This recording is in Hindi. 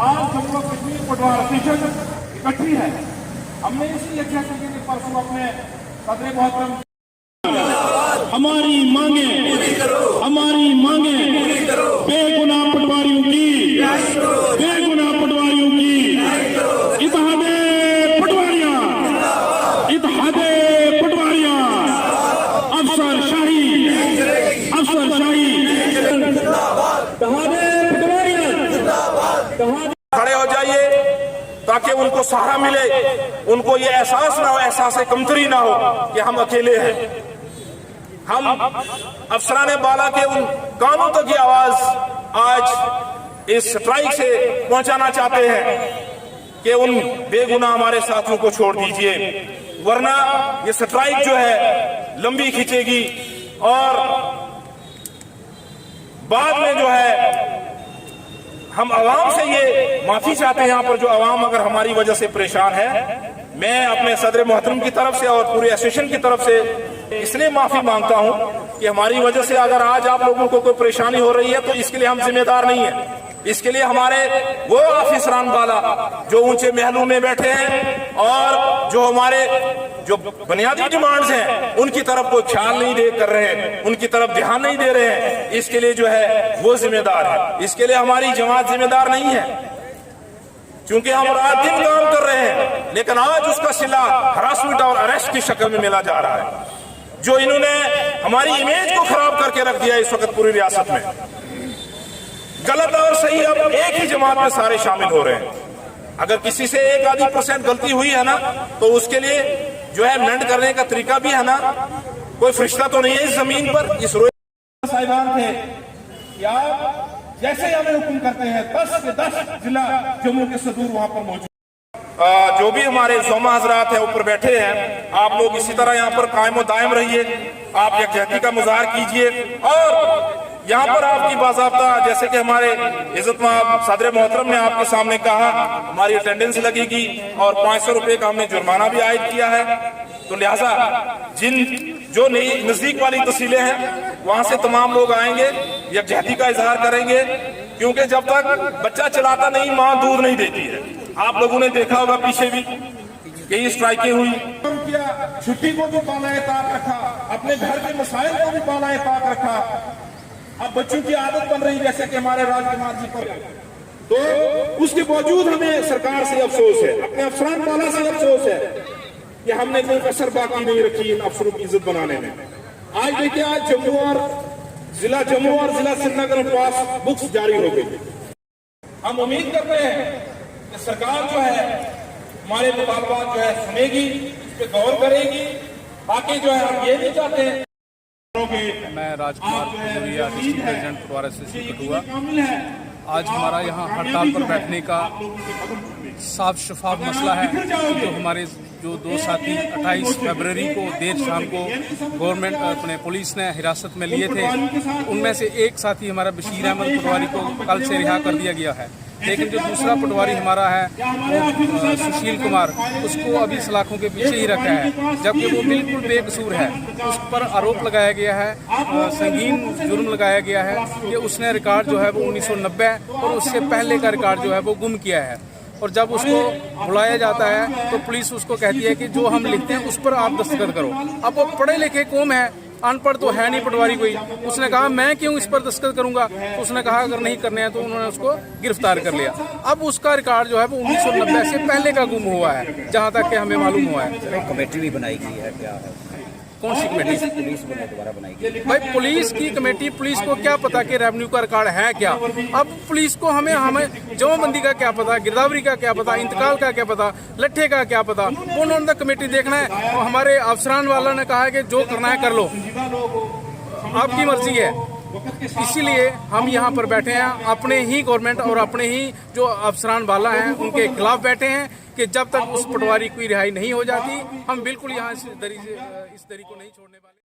आज जम्मू कश्मीर पटवार एसोसिएशन इकट्ठी है। हमने इसलिए किया कि परसों अपने सदर मोहतरम हमारी मांगे बेगुनाह पटवारियों की इत्तेहादे पटवारियां अफसरशाही खड़े हो जाइए ताकि उनको सहारा मिले, उनको ये एहसास ना हो, एहसास कमतरी ना हो कि हम अकेले हैं। हम अफसरान बाला के उन कानों तक की आवाज आज इस स्ट्राइक से पहुंचाना चाहते हैं कि उन बेगुनाह हमारे साथियों को छोड़ दीजिए, वरना ये स्ट्राइक जो है लंबी खींचेगी और बाद में जो है हम आवाम से ये माफी चाहते हैं। यहाँ पर जो आवाम अगर हमारी वजह से परेशान है, मैं अपने सदर मोहतरम की तरफ से और पूरे एसोसिएशन की तरफ से इसलिए माफी मांगता हूं कि हमारी वजह से अगर आज आप लोगों को कोई परेशानी हो रही है तो इसके लिए हम जिम्मेदार नहीं है। इसके लिए हमारे वो ऑफिसरान वाला जो ऊंचे महलों में बैठे हैं और जो हमारे जो बुनियादी डिमांड्स हैं उनकी तरफ कोई ख्याल नहीं कर रहे हैं, उनकी तरफ ध्यान नहीं दे रहे हैं, इसके लिए जो है वो जिम्मेदार है। इसके लिए हमारी जमात जिम्मेदार नहीं है, क्योंकि हम रात दिन काम कर रहे हैं, लेकिन आज उसका सिला हरासमेंट और अरेस्ट की शक्ल में मिला जा रहा है, जो इन्होंने हमारी इमेज को खराब करके रख दिया इस वक्त पूरी रियासत में। गलत और सही अब एक ही जमात में सारे शामिल हो रहे हैं। अगर किसी से 1-2% गलती हुई है ना, तो उसके लिए जो है मेंड करने का तरीका भी है ना, कोई फरिश्ता तो नहीं है इस जमीन पर। इस साहिबान थे कि आप जैसे हमें हुक्म करते हैं 10 से 10 जिला जम्मू के सदूर वहां पर मौजूद। जो भी हमारे जोमा हजरात है ऊपर बैठे हैं, आप लोग इसी तरह यहाँ पर कायम व दायम रहिए, आप यकजहती का मुजाहर कीजिए और यहाँ पर आपकी बाज़ाब्ता जैसे कि हमारे इज्जतमाब सदर मोहतरम ने आपके सामने कहा, हमारी अटेंडेंस लगेगी और 500 रुपए का हमने जुर्माना भी आयद किया है। तो लिहाजा जो नई नजदीक वाली तहसीलें हैं वहां से तमाम लोग आएंगे, यकजहती का इजहार करेंगे, क्योंकि जब तक बच्चा चलाता नहीं माँ दूध नहीं देती है। आप लोगों ने देखा होगा पीछे भी कई स्ट्राइकें हुई, किया, छुट्टी को भी पाला ताक रखा, अपने घर के मसाइल को भी पाला ताक रखा। अब बच्चों की आदत बन रही जैसे कि हमारे राजकुमार जी पर, तो उसके बावजूद हमें सरकार से अफसोस है, अपने अफसरान वाला से अफसोस है कि हमने कोई कसर बाकी नहीं रखी इन अफसरों की इज्जत बनाने में। आज देखिए, आज जम्मू और जिला श्रीनगर में पास बुक्स जारी हो गई। हम उम्मीद करते हैं कि सरकार जो है हमारे मुतालबात जो है सुनेगी, इस पे गौर करेगी। बाकी जो है हम ये नहीं चाहते हैं। मैं राजकुमार भदौरिया डिस्ट्रिक्ट प्रेसिडेंट पटवार एसोसिएशन कठुआ। आज हमारा यहाँ हड़ताल पर बैठने का साफ शफाफ मसला है जो हमारे जो दो साथी 28 फरवरी को देर शाम को गवर्नमेंट अपने पुलिस ने हिरासत में लिए थे, उनमें से एक साथी हमारा बशीर अहमद पटवारी को कल से रिहा कर दिया गया है। लेकिन जो दूसरा पटवारी हमारा है वो सुशील कुमार, उसको अभी सलाखों के पीछे ही रखा है, जबकि वो बिल्कुल बेकसूर है। उस पर आरोप लगाया गया है, संगीन जुर्म लगाया गया है कि उसने रिकॉर्ड जो है वो 1990 और उससे पहले का रिकॉर्ड जो है वो गुम किया है। और जब उसको बुलाया जाता है तो पुलिस उसको कहती है कि जो हम लिखते हैं उस पर आप दस्तखत करो। अब वो पढ़े लिखे कौम है, अनपढ़ तो है नहीं पटवारी कोई। उसने कहा मैं क्यों इस पर दस्तखत करूंगा, तो उसने कहा अगर नहीं करने हैं तो उन्होंने उसको गिरफ्तार कर लिया। अब उसका रिकॉर्ड जो है वो 1990 से पहले का गुम हुआ है, जहां तक कि हमें मालूम हुआ है। कमेटी भी बनाई गई है, क्या है? कौन सी कमेटी? पुलिस दोबारा बनाई गई। भाई पुलिस की कमेटी, पुलिस को क्या पता कि रेवेन्यू का रिकॉर्ड है क्या? अब पुलिस को हमें जमाबंदी का क्या पता, गिरदावरी का क्या पता, इंतकाल का क्या पता, लट्ठे का क्या पता? उन्होंने कमेटी देखना है और हमारे अफसरान वालों ने कहा है कि जो करना है कर लो, आपकी मर्जी है। इसीलिए हम यहाँ पर बैठे हैं, अपने ही गवर्नमेंट और अपने ही जो अफसरान वाला हैं उनके खिलाफ बैठे हैं कि जब तक उस पटवारी की रिहाई नहीं हो जाती हम बिल्कुल यहाँ इस दरी को नहीं छोड़ने वाले।